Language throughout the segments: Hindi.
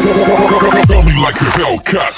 Feel me like a Hellcat.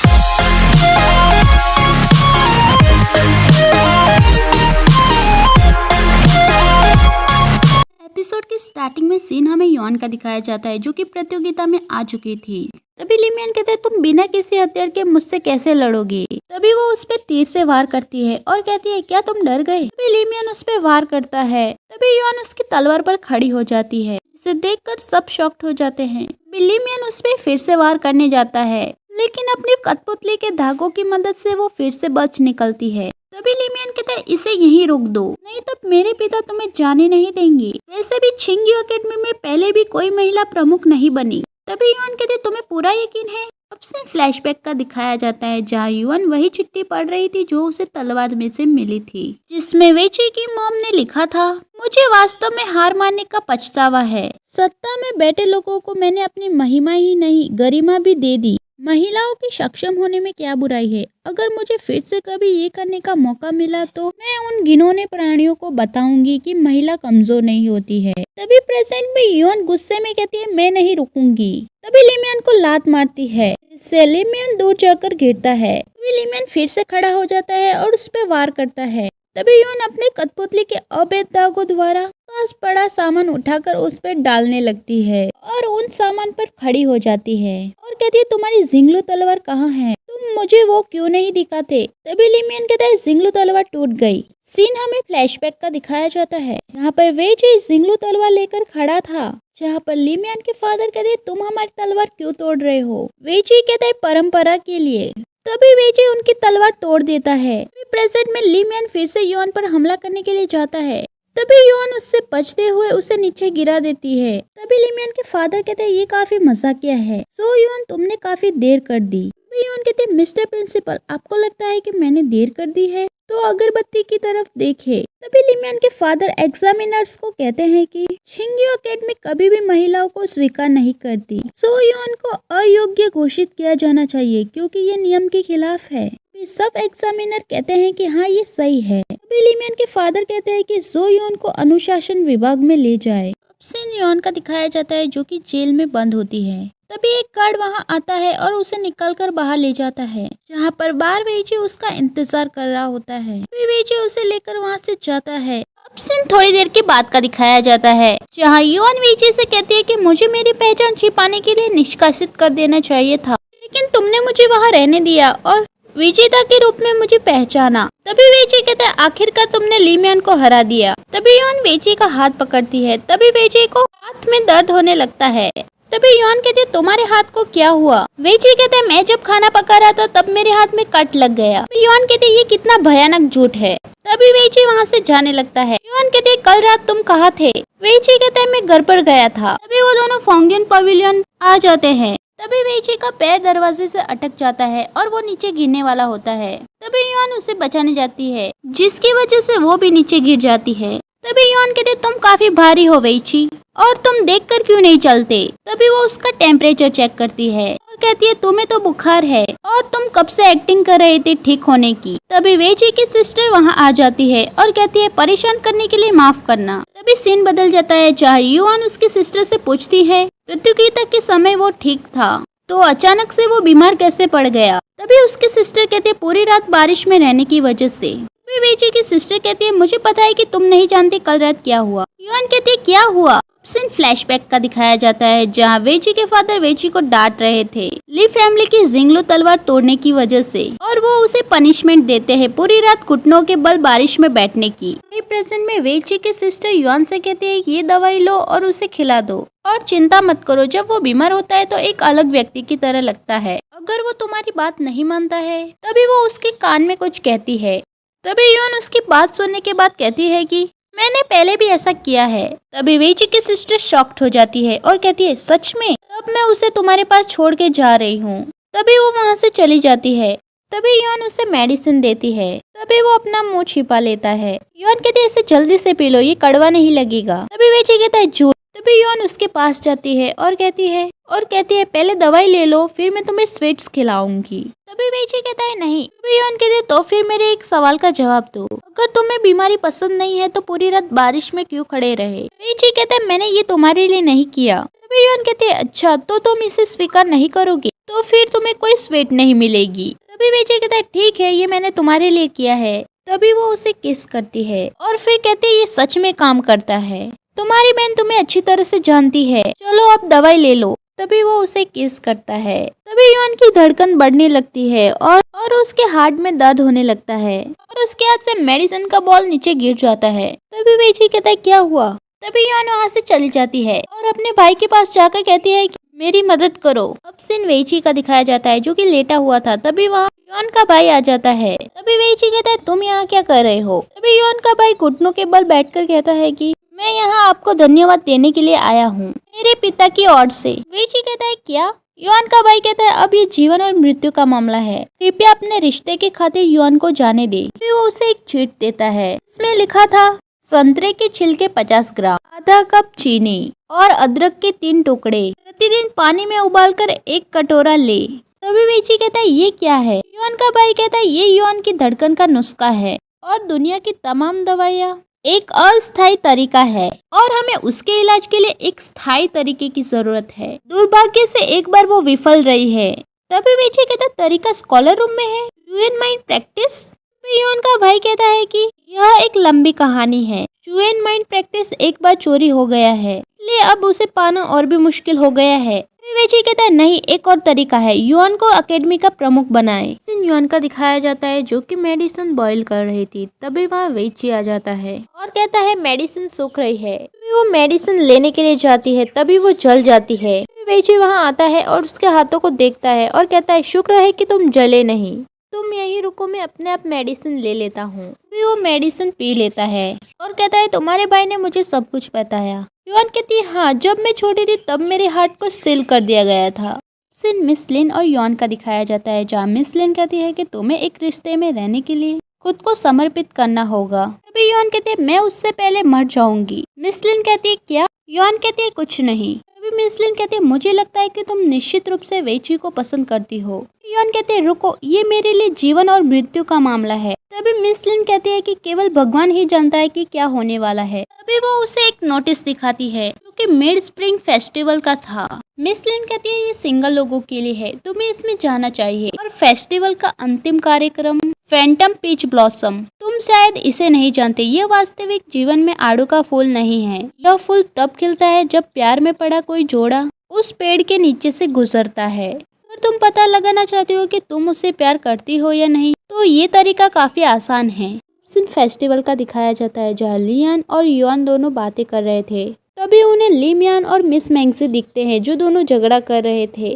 Episode के स्टार्टिंग में सीन हमें यॉन का दिखाया जाता है जो कि प्रतियोगिता में आ चुकी थी। तभी लिमियन कहते हैं तुम बिना किसी हथियार के मुझसे कैसे लड़ोगे। तभी वो उस पे तीर से वार करती है और कहती है क्या तुम डर गए। तभी लिमियन उस पे वार करता है। तभी यॉन उसकी तलवार पर खड़ी हो जाती है। इसे देखकर सब शॉक्ड हो जाते हैं। लिमियन उस पे फिर से वार करने जाता है लेकिन अपनी कठपुतली के धागों की मदद से वो फिर से बच निकलती है। तभी लिमियन कहता है इसे यहीं रोक दो नहीं तो मेरे पिता तुम्हें जाने नहीं देंगे। वैसे भी छिंग्यू एकेडमी में पहले भी कोई महिला प्रमुख नहीं बनी। तभी युआन कहते तुम्हें पूरा यकीन है। अब से फ्लैशबैक का दिखाया जाता है जहाँ युआन वही चिट्ठी पढ़ रही थी जो उसे तलवार में से मिली थी जिसमें वेची की मॉम ने लिखा था मुझे वास्तव में हार मानने का पछतावा है। सत्ता में बैठे लोगों को मैंने अपनी महिमा ही नहीं गरिमा भी दे दी। महिलाओं की सक्षम होने में क्या बुराई है। अगर मुझे फिर से कभी ये करने का मौका मिला तो मैं उन घिनौने प्राणियों को बताऊंगी कि महिला कमजोर नहीं होती है। तभी प्रेजेंट में युआन गुस्से में कहती है मैं नहीं रुकूंगी। तभी लिमियन को लात मारती है जिससे लिमियन दूर जाकर गिरता है। तभी लिमियन फिर से खड़ा हो जाता है और उस पर वार करता है। तभी युआन अपने कठपुतली के अवैध दागों द्वारा पास पड़ा सामान उठाकर उस पर डालने लगती है और उन सामान पर खड़ी हो जाती है और कहती है तुम्हारी जिंगलू तलवार कहाँ है, तुम मुझे वो क्यों नहीं दिखाते। तभी लिमियन कहता है जिंगलू तलवार टूट गई। सीन हमें फ्लैशबैक का दिखाया जाता है जहाँ पर वेजी जिंगलू तलवार लेकर खड़ा था जहाँ पर लिमियन के फादर कहते तुम हमारी तलवार क्यों तोड़ रहे हो। वेजी कहता है परंपरा के लिए। तभी वेजी उनकी तलवार तोड़ देता है। प्रेजेंट में लिमियन फिर से युआन पर हमला करने के लिए जाता है। तभी युआन उससे बचते हुए उसे नीचे गिरा देती है। तभी लिमियन के फादर कहते हैं ये काफी मजाकिया है। सो युआन तुमने काफी देर कर दी। तभी युआन कहते हैं मिस्टर प्रिंसिपल आपको लगता है कि मैंने देर कर दी है तो अगरबत्ती की तरफ देखे। तभी लिमियन के फादर एग्जामिनर्स को कहते हैं कि छिंग्यू एकेडमी कभी भी महिलाओं को स्वीकार नहीं करती। सो युआन को अयोग्य घोषित किया जाना चाहिए क्योंकि ये नियम के खिलाफ है। सब एग्जामिनर कहते हैं कि हाँ ये सही है। तभी लिमियन के फादर कहते हैं कि जो युआन को अनुशासन विभाग में ले जाए। अब सीन युआन का दिखाया जाता है जो कि जेल में बंद होती है। तभी एक गार्ड वहां आता है और उसे निकलकर बाहर ले जाता है जहां पर बार वेजी उसका इंतजार कर रहा होता है। तभी वेजी उसे लेकर वहां से जाता है। अब सीन थोड़ी देर के बाद का दिखाया जाता है जहाँ युआन वेजी से कहती है कि मुझे मेरी पहचान छिपाने के लिए निष्कासित कर देना चाहिए था लेकिन तुमने मुझे वहाँ रहने दिया और विजेता के रूप में मुझे पहचाना। तभी वेजी कहता है आखिरकार तुमने लिमियन को हरा दिया। तभी युआन वेजी का हाथ पकड़ती है। तभी वेजी को हाथ में दर्द होने लगता है। तभी युआन कहते तुम्हारे हाथ को क्या हुआ। वेजी कहते हैं मैं जब खाना पका रहा था तब मेरे हाथ में कट लग गया। युआन कहते ये कितना भयानक झूठ है। तभी वेजी वहाँ से जाने लगता है। युआन कहते कल रात तुम कहाँ थे। वेजी कहता है मैं घर पर गया था। तभी वो दोनों फोंगियन पवेलियन आ जाते हैं। तभी वेजी का पैर दरवाजे से अटक जाता है और वो नीचे गिरने वाला होता है। तभी युआन उसे बचाने जाती है जिसकी वजह से वो भी नीचे गिर जाती है। तभी युआन कहते तुम काफी भारी हो वेची और तुम देखकर क्यों नहीं चलते। तभी वो उसका टेम्परेचर चेक करती है और कहती है तुम्हें तो बुखार है और तुम कब से एक्टिंग कर रहे थे ठीक होने की। तभी वेजी की सिस्टर वहाँ आ जाती है और कहती है परेशान करने के लिए माफ करना। तभी सीन बदल जाता है जहाँ युआन उसकी सिस्टर से पूछती है प्रतियोगिता के समय वो ठीक था तो अचानक से वो बीमार कैसे पड़ गया। तभी उसकी सिस्टर कहते पूरी रात बारिश में रहने की वजह से। तभी वेजी की सिस्टर कहती है मुझे पता है कि तुम नहीं जानते कल रात क्या हुआ। युआन कहती है क्या हुआ। सीन फ्लैशबैक का दिखाया जाता है जहाँ वेजी के फादर वेजी को डांट रहे थे ली फैमिली की जिंगलू तलवार तोड़ने की वजह से और वो उसे पनिशमेंट देते हैं पूरी रात घुटनों के बल बारिश में बैठने की। प्रेजेंट में वेजी की सिस्टर युआन से कहते हैं ये दवाई लो और उसे खिला दो और चिंता मत करो जब वो बीमार होता है तो एक अलग व्यक्ति की तरह लगता है। अगर वो तुम्हारी बात नहीं मानता है तभी वो उसके कान में कुछ कहती है। तभी युआन उसकी बात सुनने के बाद कहती है कि मैंने पहले भी ऐसा किया है। तभी वेजी की सिस्टर शॉक्ड हो जाती है और कहती है सच में। तब मैं उसे तुम्हारे पास छोड़ के जा रही हूँ। तभी वो वहाँ से चली जाती है। तभी युआन उसे मेडिसिन देती है। तभी वो अपना मुंह छिपा लेता है। युआन कहते है इसे जल्दी से पी लो ये कड़वा नहीं लगेगा। तभी वेजी कहता है झूठ। तभी युआन उसके पास जाती है और कहती है पहले दवाई ले लो फिर मैं तुम्हें स्वीट्स खिलाऊंगी। तभी वेजी कहता है नहीं। तभी युआन कहते है तो फिर मेरे एक सवाल का जवाब दो, अगर तुम्हें बीमारी पसंद नहीं है तो पूरी रात बारिश में क्यों खड़े रहे। वेजी कहता है मैंने ये तुम्हारे लिए नहीं किया। तभी युआन कहती है अच्छा तो तुम इसे स्वीकार नहीं करोगे तो फिर तुम्हें कोई स्वीट नहीं मिलेगी। तभी वेजी कहता है ठीक है ये मैंने तुम्हारे लिए किया है। तभी वो उसे किस करती है और फिर कहती है ये सच में काम करता है, तुम्हारी बहन तुम्हें अच्छी तरह से जानती है, चलो अब दवाई ले लो। तभी वो उसे किस करता है। तभी युआन की धड़कन बढ़ने लगती है और उसके हार्ट में दर्द होने लगता है और उसके हाथ से मेडिसिन का बॉल नीचे गिर जाता है। तभी वेजी कहता है क्या हुआ। तभी युआन वहाँ से चली जाती है और अपने भाई के पास जाकर कहती है कि मेरी मदद करो। अब सीन वेजी का दिखाया जाता है जो कि लेटा हुआ था। तभी वहाँ युआन का भाई आ जाता है। तभी वेजी कहता है तुम यहाँ क्या कर रहे हो। तभी युआन का भाई घुटनों के बल बैठकर कहता है कि मैं यहाँ आपको धन्यवाद देने के लिए आया हूँ मेरे पिता की ओर से। वेजी कहता है क्या। युआन का भाई कहता है अब ये जीवन और मृत्यु का मामला है, कृपया अपने रिश्ते के खातिर युआन को जाने दे। फिर वो उसे एक चीट देता है, इसमें लिखा था संतरे के छिलके 50 ग्राम, आधा कप चीनी और अदरक के 3 टुकड़े, प्रतिदिन पानी में उबालकर 1 कटोरा ले। तभी वेजी कहता है ये क्या है। युआन का भाई कहता है ये युआन की धड़कन का नुस्खा है और दुनिया की तमाम दवाइयाँ एक अस्थायी तरीका है और हमें उसके इलाज के लिए एक स्थायी तरीके की जरूरत है। दुर्भाग्य से एक बार वो विफल रही है। तभी वेजी कहता तरीका स्कॉलर रूम में है, चुएन माइंड प्रैक्टिस। युआन का भाई कहता है कि यह एक लंबी कहानी है, चुएन माइंड प्रैक्टिस एक बार चोरी हो गया है इसलिए अब उसे पाना और भी मुश्किल हो गया है। वेजी कहता है नहीं एक और तरीका है, युआन को एकेडमी का प्रमुख बनाए। युआन का दिखाया जाता है जो कि मेडिसिन बॉईल कर रही थी। तभी वहाँ वेजी आ जाता है और कहता है मेडिसिन सूख रही है। वो मेडिसिन लेने के लिए जाती है तभी वो जल जाती है। वेजी वहाँ आता है और उसके हाथों को देखता है और कहता है शुक्र है कि तुम जले नहीं, तुम यही रुको मैं अपने आप मेडिसिन ले लेता हूँ। फिर वो मेडिसिन पी लेता है और कहता है तुम्हारे भाई ने मुझे सब कुछ बताया। युआन कहती है हाँ जब मैं छोटी थी तब मेरे हार्ट को सील कर दिया गया था। सीन मिस लिन और युआन का दिखाया जाता है जहाँ मिस लिन कहती है कि तुम्हें एक रिश्ते में रहने के लिए खुद को समर्पित करना होगा। तभी युआन कहते हैं मैं उससे पहले मर जाऊंगी। मिस लिन कहती है क्या। युआन कहती है कुछ नहीं। तभी मिस लिन कहती है मुझे लगता है कि तुम निश्चित रूप से वेजी को पसंद करती हो। युआन कहते हैं रुको ये मेरे लिए जीवन और मृत्यु का मामला है। तभी मिस लिन कहती है कि केवल भगवान ही जानता है कि क्या होने वाला है। तभी वो उसे एक नोटिस दिखाती है जो कि मिड स्प्रिंग फेस्टिवल का था। मिस लिन कहती है ये सिंगल लोगों के लिए है, तुम्हें इसमें जाना चाहिए। और फेस्टिवल का अंतिम कार्यक्रम फैंटम पीच ब्लॉसम, तुम शायद इसे नहीं जानते, ये वास्तविक जीवन में आड़ू का फूल नहीं है। यह फूल तब खिलता है जब प्यार में पड़ा कोई जोड़ा उस पेड़ के नीचे से गुजरता है। अगर तुम पता लगाना चाहते हो कि तुम उससे प्यार करती हो या नहीं तो ये तरीका काफी आसान है। सिन फेस्टिवल का दिखाया जाता है जहाँ लियान और युआन दोनों बातें कर रहे थे। तभी उन्हें लीमियान और मिस मैंगजी दिखते हैं जो दोनों झगड़ा कर रहे थे।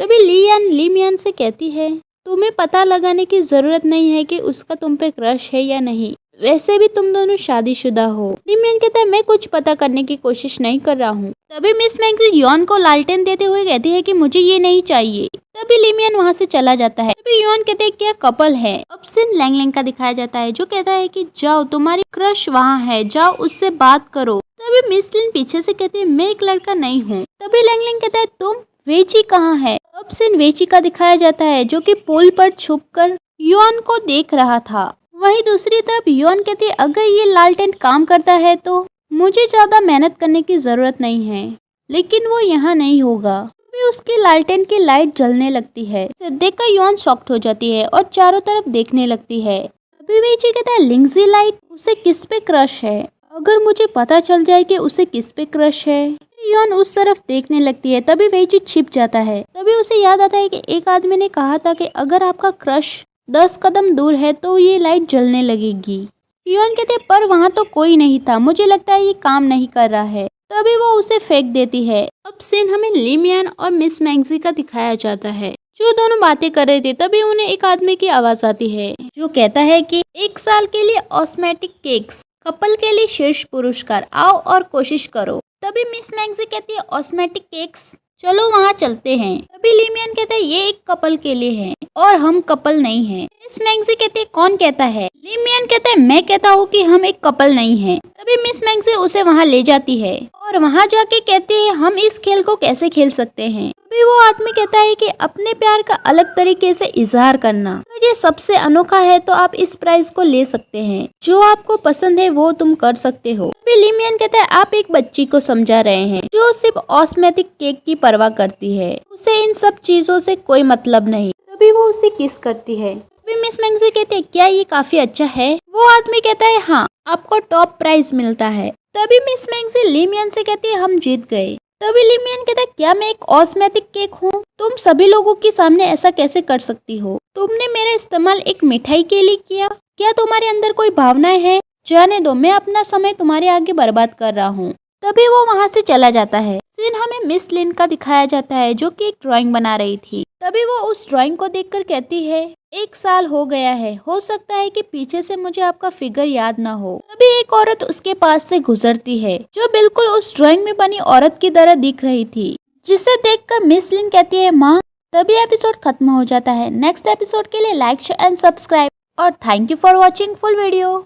तभी लियान लीमियान से कहती है तुम्हें पता लगाने की जरूरत नहीं है कि उसका तुम पे क्रश है या नहीं, वैसे भी तुम दोनों शादीशुदा हो। लिमियान कहता है मैं कुछ पता करने की कोशिश नहीं कर रहा हूँ। तभी मिस मैंगजी युआन को लालटेन देते हुए कहती है कि मुझे ये नहीं चाहिए। तभी लिमियान वहाँ से चला जाता है। तभी युआन कहते हैं क्या कपल है। अब सिन लैंगलैंग का दिखाया जाता है जो कहता है कि जाओ तुम्हारी क्रश वहाँ है, जाओ उससे बात करो। तभी मिस लिन पीछे से कहती है मैं एक लड़का नहीं हूँ। तभी लैंगलैंग कहता है तुम वेजी कहाँ है। अब सिन वेजी का दिखाया जाता है जो कि पुल पर छुपकर युआन को देख रहा था। वहीं दूसरी तरफ युआन कहती है अगर ये लालटेन काम करता है तो मुझे ज्यादा मेहनत करने की जरूरत नहीं है, लेकिन वो यहाँ नहीं होगा। भी उसकी लालटेन की लाइट जलने लगती है। इसे देखकर युआन शॉक्ड हो जाती है और चारों तरफ देखने लगती है। अभी वेजी कहता है लिंगजी लाइट, उसे किस पे क्रश है, अगर मुझे पता चल जाए कि उसे किस पे क्रश है। युआन उस तरफ देखने लगती है। तभी वेजी छिप जाता है। तभी उसे याद आता है कि एक आदमी ने कहा था कि अगर आपका क्रश 10 कदम दूर है तो ये लाइट जलने लगेगी। युआन कहते पर वहाँ तो कोई नहीं था, मुझे लगता है ये काम नहीं कर रहा है। तभी वो उसे फेंक देती है। अब सीन हमें लिमियान और मिस मैंगजी का दिखाया जाता है जो दोनों बातें कर रहे थे। तभी उन्हें एक आदमी की आवाज आती है जो कहता है कि 1 साल के लिए ऑस्मेटिक केक्स, कपल के लिए शीर्ष पुरस्कार, आओ और कोशिश करो। तभी मिस मैंगजी कहती है ऑस्मेटिक केक्स, चलो वहाँ चलते हैं। तभी लिमियान कहता है ये एक कपल के लिए है और हम कपल नहीं हैं। मिस मैंगजी कहती है कौन कहता है। लिमियान कहता है मैं कहता हूँ कि हम एक कपल नहीं हैं। तभी मिस मैंगजी उसे वहाँ ले जाती है और वहाँ जाके कहती है हम इस खेल को कैसे खेल सकते हैं। तभी वो आदमी कहता है कि अपने प्यार का अलग तरीके से इजहार करना तो ये सबसे अनोखा है, तो आप इस प्राइस को ले सकते हैं। जो आपको पसंद है वो तुम कर सकते हो। तभी लिमियन कहता है आप एक बच्ची को समझा रहे हैं जो सिर्फ कॉस्मेटिक केक की परवाह करती है, उसे इन सब चीजों से कोई मतलब नहीं। तभी वो उसे किस करती है। तभी मिस मैंगजी कहते हैं क्या ये काफी अच्छा है। वो आदमी कहता है हाँ, आपको टॉप प्राइज मिलता है। तभी मिस मैंगजी लिमियन से कहती है हम जीत गए। तभी लिमियन कहता है क्या मैं एक कॉस्मेटिक केक हूँ? तुम सभी लोगों के सामने ऐसा कैसे कर सकती हो? तुमने मेरा इस्तेमाल एक मिठाई के लिए किया। क्या तुम्हारे अंदर कोई भावनाएं हैं? जाने दो, मैं अपना समय तुम्हारे आगे बर्बाद कर रहा हूँ। तभी वो वहाँ से चला जाता है। सीन हमें मिस लिन का दिखाया जाता है जो कि एक ड्राइंग बना रही थी। तभी वो उस ड्राइंग को देखकर कहती है 1 साल हो गया है, हो सकता है कि पीछे से मुझे आपका फिगर याद ना हो। तभी एक औरत उसके पास से गुजरती है जो बिल्कुल उस ड्राइंग में बनी औरत की तरह दिख रही थी, जिसे देखकर मिस लिन कहती है माँ। तभी एपिसोड खत्म हो जाता है। नेक्स्ट एपिसोड के लिए लाइक शेयर एंड सब्सक्राइब और thank you for watching full video.